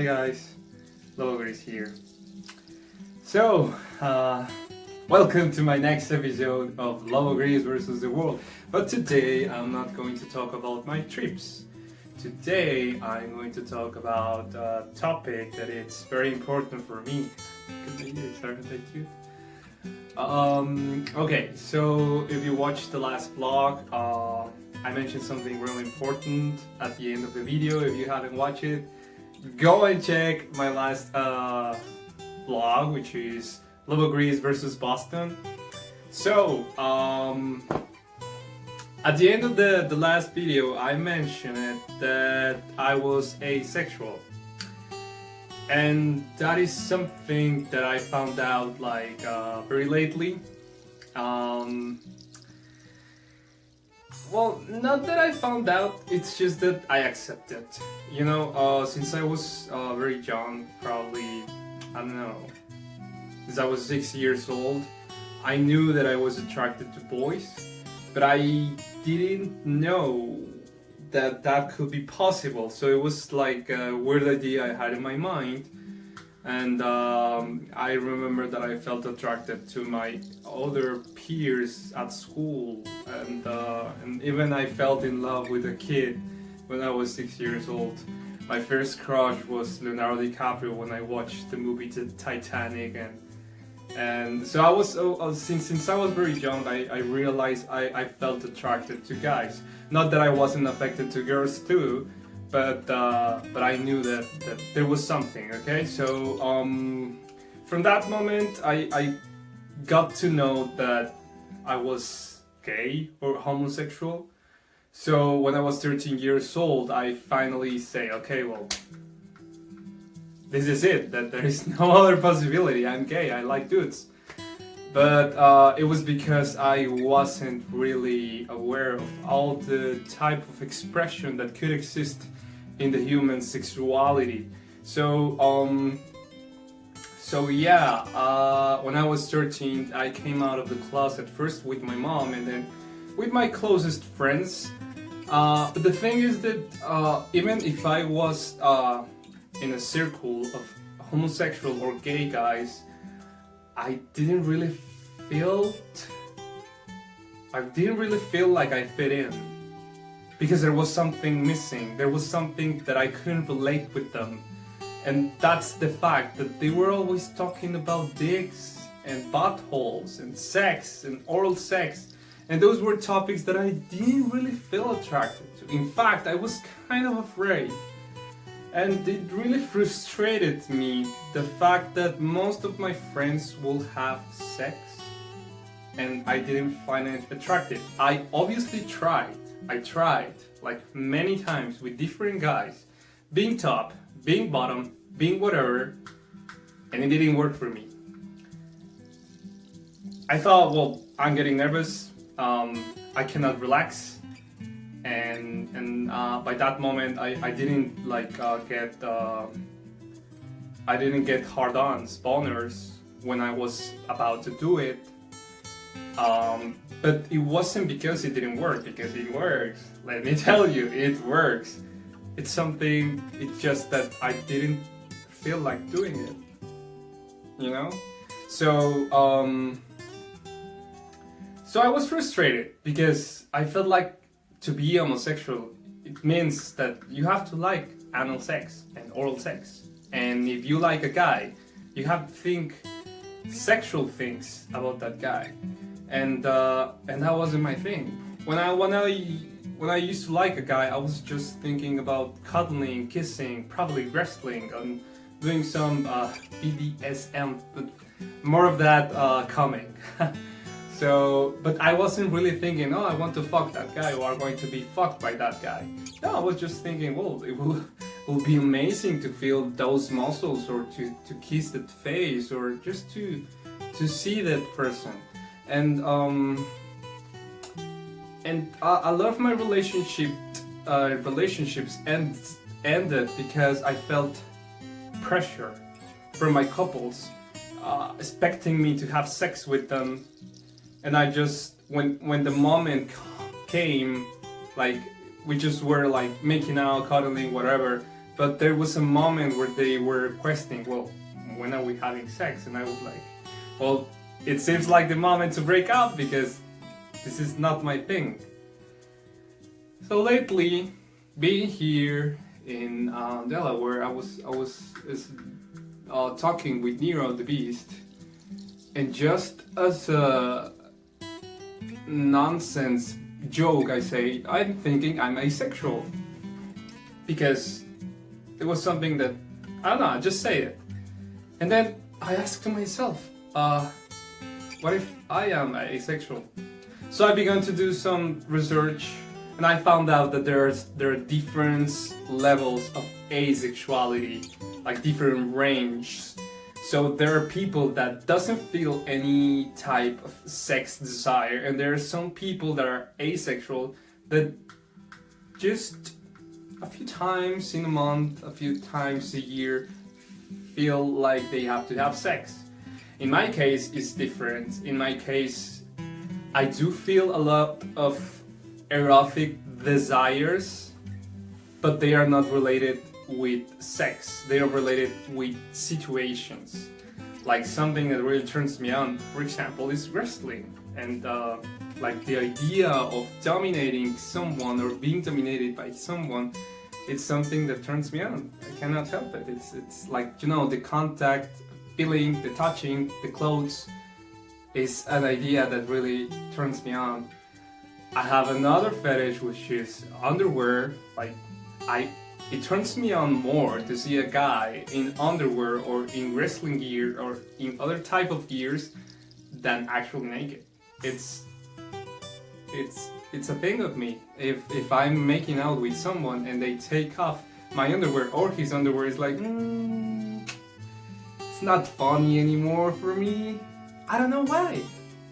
Hi guys, Lobo Gris here. So, welcome to my next episode of Lobo Gris versus the world. But today I'm not going to talk about my trips. Today I'm going to talk about a topic that is very important for me. Okay, so if you watched the last vlog, I mentioned something really important at the end of the video. If you haven't watched it, go and check my last vlog, which is Lobo Gris versus Boston. So, at the end of the last video, I mentioned that I was asexual. And that is something that I found out like very lately. Well, not that I found out, it's just that I accept it. You know, since I was very young, probably, I don't know, since I was 6 years old, I knew that I was attracted to boys, but I didn't know that that could be possible. So it was like a weird idea I had in my mind. And I remember that I felt attracted to my other peers at school, and even I felt in love with a kid when I was 6 years old. My first crush was Leonardo DiCaprio when I watched the movie Titanic, and so I was since I was very young, I realized I felt attracted to guys. Not that I wasn't affected to girls too. But I knew that there was something, okay? So from that moment, I got to know that I was gay or homosexual. So when I was 13 years old, I finally say, okay, well, this is it, that there is no other possibility. I'm gay, I like dudes. But it was because I wasn't really aware of all the type of expression that could exist in the human sexuality. So when I was 13, I came out of the closet first with my mom and then with my closest friends. But the thing is that even if I was in a circle of homosexual or gay guys, I didn't really feel like I fit in. Because there was something missing, there was something that I couldn't relate with them. And that's the fact that they were always talking about dicks and buttholes and sex and oral sex. And those were topics that I didn't really feel attracted to. In fact, I was kind of afraid. And it really frustrated me, the fact that most of my friends will have sex and I didn't find it attractive. I obviously tried. I tried like many times with different guys, being top, being bottom, being whatever, and it didn't work for me. I thought, well, I'm getting nervous, I cannot relax, and by that moment I didn't like I didn't get hard-ons, boners when I was about to do it. But it wasn't because it didn't work, because it works. Let me tell you, it works. It's just that I didn't feel like doing it, you know? So I was frustrated because I felt like to be homosexual, it means that you have to like anal sex and oral sex. And if you like a guy, you have to think sexual things about that guy. And that wasn't my thing. When I used to like a guy, I was just thinking about cuddling, kissing, probably wrestling, and doing some BDSM, but more of that coming. So, but I wasn't really thinking, oh, I want to fuck that guy, or I'm going to be fucked by that guy. No, I was just thinking, well, it will be amazing to feel those muscles, or to kiss that face, or just to see that person. And a lot of my relationships ended because I felt pressure from my couples expecting me to have sex with them, and I just when the moment came, like we just were like making out, cuddling, whatever, But there was a moment where they were questioning, well, when are we having sex? And I was like, well, it seems like the moment to break up because this is not my thing. So lately, being here in Delaware, I was talking with Nero the Beast, and just as a nonsense joke, I say I'm thinking I'm asexual because it was something that I don't know. I just say it, and then I asked to myself, what if I am asexual? So I began to do some research, and I found out that there are different levels of asexuality, like different ranges. So there are people that doesn't feel any type of sex desire, and there are some people that are asexual that just a few times in a month, a few times a year feel like they have to have sex. In my case, it's different. In my case, I do feel a lot of erotic desires, but they are not related with sex. They are related with situations. Like something that really turns me on, for example, is wrestling. And like the idea of dominating someone or being dominated by someone, it's something that turns me on. I cannot help it. It's like, you know, the contact, feeling, the touching, the clothes is an idea that really turns me on. I have another fetish which is underwear. Like it turns me on more to see a guy in underwear or in wrestling gear or in other type of gears than actually naked. It's a thing of me. If I'm making out with someone and they take off my underwear or his underwear, it's like it's not funny anymore for me. I don't know why.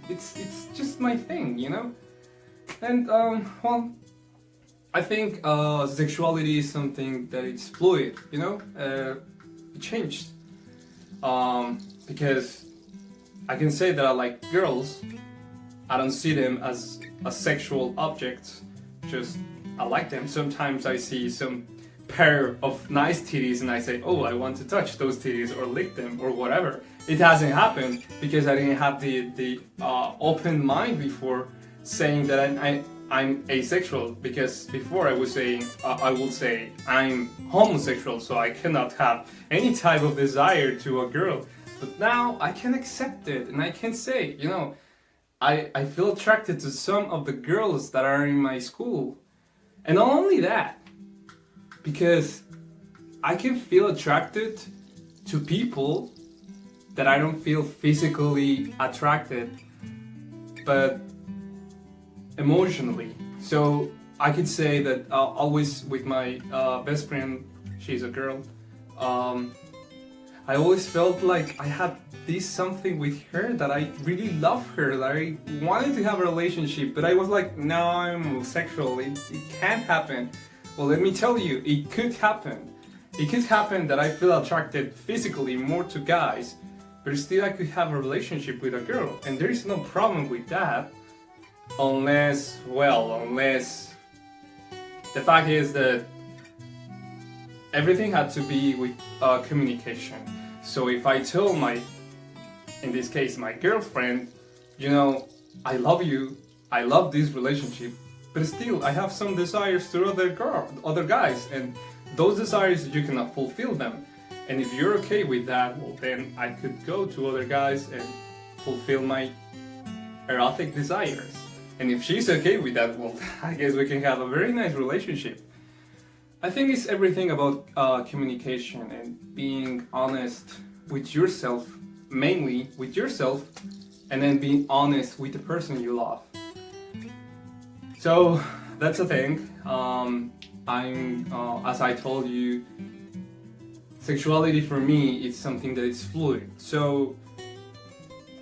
It's just my thing, you know? And well, I think sexuality is something that it's fluid, you know? It changed. Because I can say that I like girls. I don't see them as a sexual object. Just I like them. Sometimes I see some pair of nice titties and I say, oh, I want to touch those titties or lick them or whatever. It hasn't happened because I didn't have the open mind before saying that I'm asexual, because before I was saying I would say I'm homosexual, so I cannot have any type of desire to a girl. But now I can accept it and I can say, you know, I feel attracted to some of the girls that are in my school. And not only that, because I can feel attracted to people that I don't feel physically attracted, but emotionally. So I could say that always with my best friend, she's a girl, I always felt like I had this something with her, that I really love her, that I wanted to have a relationship, but I was like, no, I'm homosexual, it can't happen. Well, let me tell you, it could happen. It could happen that I feel attracted physically more to guys, but still I could have a relationship with a girl, and there is no problem with that, unless the fact is that everything had to be with communication. So if I tell in this case, my girlfriend, you know, I love you, I love this relationship, but still I have some desires to other guys, and those desires you cannot fulfill them. And if you're okay with that, well, then I could go to other guys and fulfill my erotic desires. And if she's okay with that, well, I guess we can have a very nice relationship. I think it's everything about communication and being honest with yourself, mainly with yourself, and then being honest with the person you love. So that's the thing. As I told you, sexuality for me is something that is fluid. So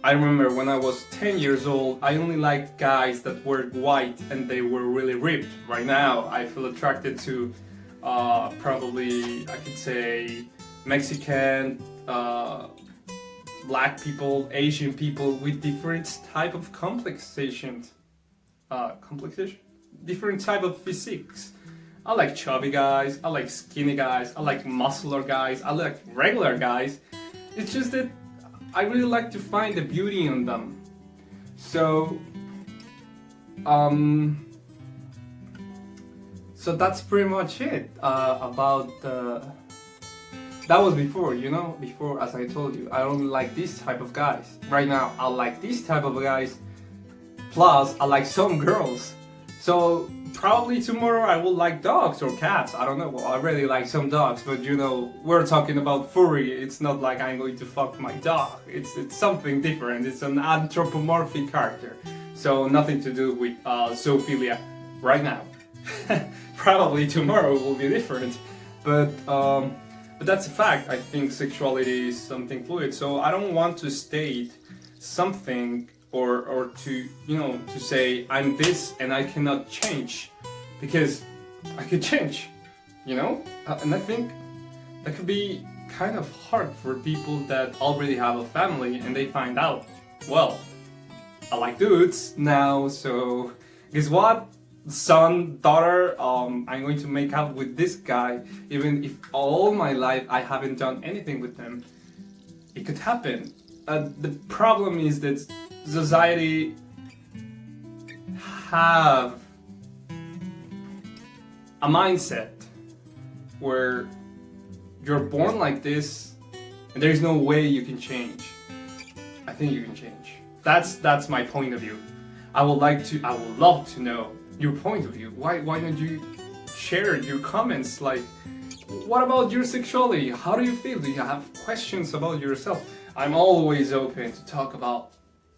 I remember when I was 10 years old, I only liked guys that were white and they were really ripped. Right now, I feel attracted to probably, I could say, Mexican, black people, Asian people with different type of different type of physiques. I like chubby guys, I like skinny guys, I like muscular guys, I like regular guys. It's just that I really like to find the beauty in them. So, so that's pretty much it about the... That was before, you know, before, as I told you, I only like this type of guys. Right now, I like this type of guys, plus I like some girls. So probably tomorrow I will like dogs or cats, I don't know. Well, I really like some dogs, but you know, we're talking about furry. It's not like I'm going to fuck my dog. It's something different. It's an anthropomorphic character. So nothing to do with zoophilia right now. Probably tomorrow will be different. But that's a fact. I think sexuality is something fluid. So I don't want to state something or to, you know, to say I'm this and I cannot change, because I could change, you know? And I think that could be kind of hard for people that already have a family and they find out, well, I like dudes now, so guess what? Son, daughter, I'm going to make out with this guy, even if all my life I haven't done anything with them. It could happen. The problem is that society have a mindset where you're born like this and there's no way you can change. I think you can change. That's my point of view. I would love to know your point of view. Why don't you share your comments? Like, what about your sexuality? How do you feel? Do you have questions about yourself? I'm always open to talk about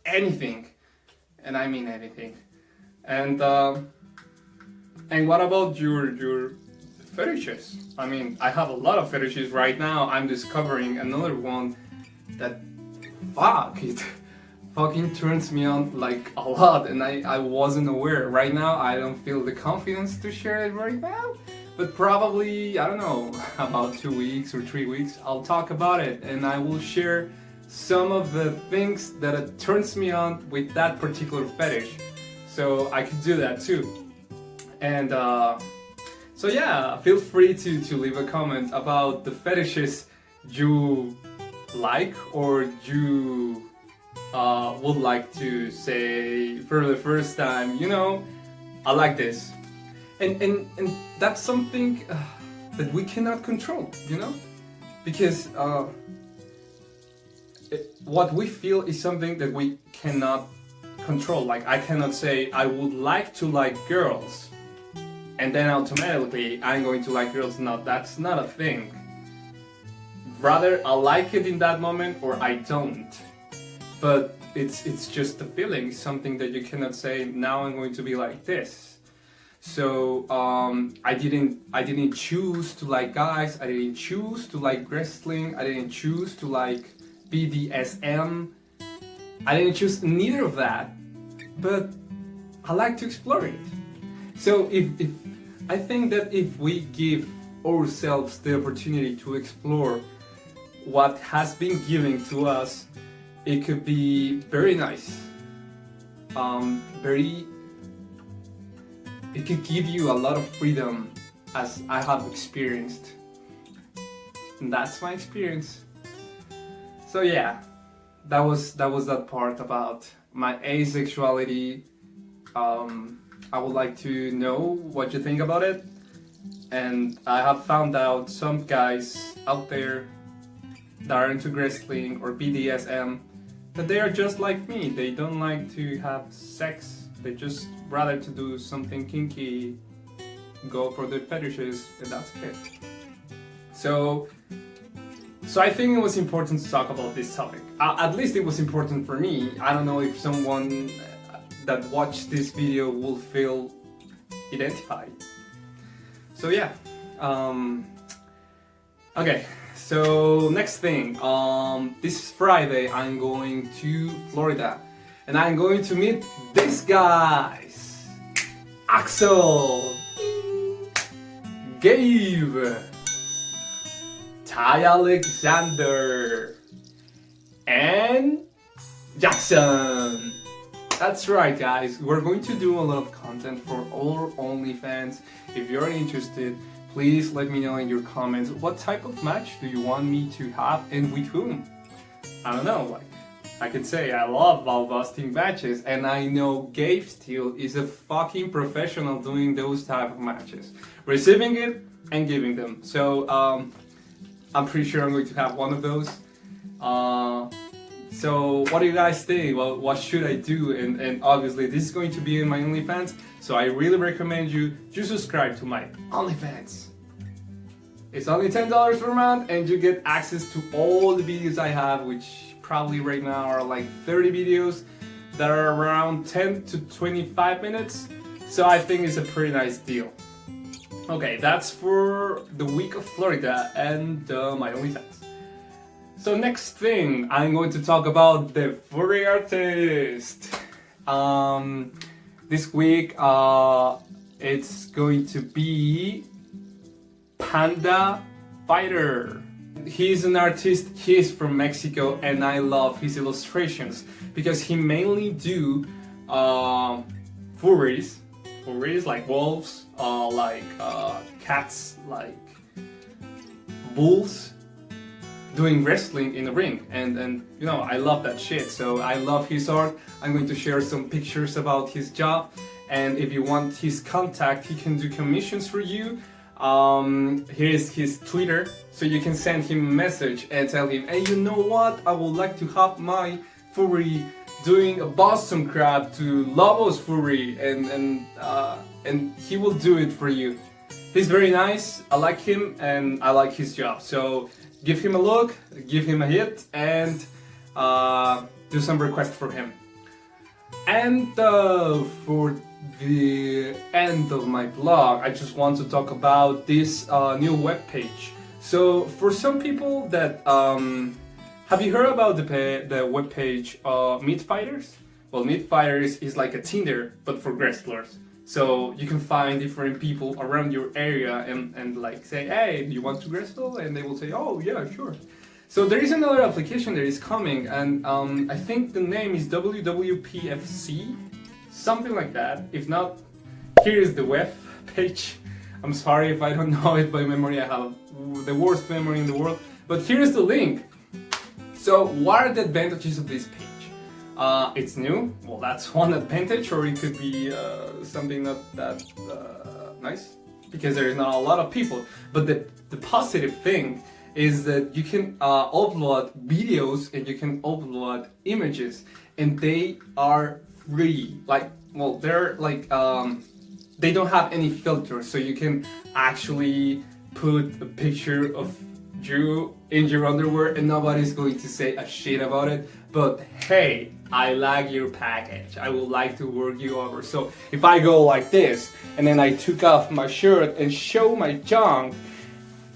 anything, and I mean anything. And what about your fetishes? I mean, I have a lot of fetishes right now. I'm discovering another one that, fuck, it fucking turns me on like a lot, and I wasn't aware. Right now, I don't feel the confidence to share it right now, but probably, I don't know, about 2 weeks or 3 weeks, I'll talk about it, and I will share some of the things that it turns me on with that particular fetish. So I could do that too. And so yeah, feel free to leave a comment about the fetishes you like or you would like to say for the first time, you know, I like this. And that's something that we cannot control, you know? Because what we feel is something that we cannot control. Like, I cannot say I would like to like girls and then automatically I'm going to like girls. No, that's not a thing. Rather, I like it in that moment or I don't. But it's just a feeling, something that you cannot say, now I'm going to be like this. So I didn't choose to like guys, I didn't choose to like wrestling, I didn't choose to like BDSM, I didn't choose neither of that, but I like to explore it. So if I think that if we give ourselves the opportunity to explore what has been given to us, it could be very nice. It could give you a lot of freedom, as I have experienced. And that's my experience. So yeah, that was that part about my asexuality. I would like to know what you think about it. And I have found out some guys out there that are into wrestling or BDSM, that they are just like me. They don't like to have sex. They just rather to do something kinky, go for their fetishes, and that's it. So I think it was important to talk about this topic. At least it was important for me. I don't know if someone that watched this video will feel identified. So yeah. Okay. So next thing, this Friday I'm going to Florida and I'm going to meet these guys: Axel, Gabe, Ty Alexander, and Jaxon. That's right, guys. We're going to do a lot of content for all Onlyfans. If you're interested, please let me know in your comments what type of match do you want me to have and with whom. I don't know, like I could say I love ball busting matches, and I know Gabe still is a fucking professional doing those type of matches, receiving it and giving them. So I'm pretty sure I'm going to have one of those. So what do you guys think? Well, what should I do? And obviously this is going to be in my OnlyFans, so I really recommend you to subscribe to my OnlyFans. It's only $10 per month and you get access to all the videos I have, which probably right now are like 30 videos that are around 10 to 25 minutes. So I think it's a pretty nice deal. Okay, that's for the week of Florida and my OnlyFans. So next thing, I'm going to talk about the furry artist. This week, it's going to be Panda Fighter. He's an artist, he's from Mexico, and I love his illustrations because he mainly do furries like wolves, like cats, like bulls, doing wrestling in the ring, and you know, I love that shit. So I love his art. I'm going to share some pictures about his job, and if you want his contact, he can do commissions for you. Here's his Twitter, so you can send him a message and tell him, hey, you know what, I would like to have my furry doing a Boston crab to Lobo's furry, and he will do it for you. He's very nice, I like him, and I like his job. So give him a look, give him a hit, and do some requests for him. And for the end of my blog, I just want to talk about this new webpage. So for some people that have you heard about the webpage Meat Fighters? Well, Meat Fighters is like a Tinder but for wrestlers. So you can find different people around your area and like say, hey, do you want to wrestle? And they will say, oh yeah, sure. So there is another application that is coming, and I think the name is WWPFC, something like that. If not, here is the web page. I'm sorry if I don't know it by memory, I have the worst memory in the world, but here is the link. So what are the advantages of this page? It's new, well that's one advantage, or it could be something not that nice, because there is not a lot of people. But the positive thing is that you can upload videos and you can upload images, and they are free. Like, well, they're like they don't have any filters, so you can actually put a picture of you in your underwear and nobody's going to say a shit about it. But hey, I like your package, I would like to work you over. So if I go like this and then I took off my shirt and show my junk,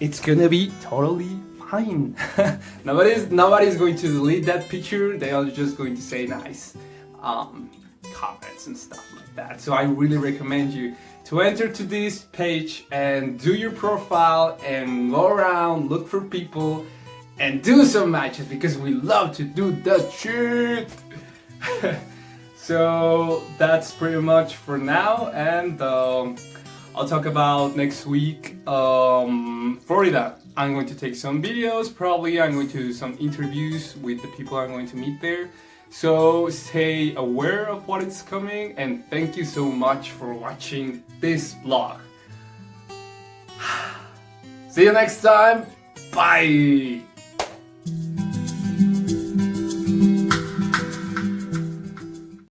it's gonna be totally fine. nobody's going to delete that picture, they are just going to say nice comments and stuff like that. So I really recommend you to enter to this page and do your profile and go around, look for people and do some matches, because we love to do that shit. So that's pretty much for now, and I'll talk about next week Florida. I'm going to take some videos, probably I'm going to do some interviews with the people I'm going to meet there. So stay aware of what is coming, and thank you so much for watching this vlog. See you next time. Bye.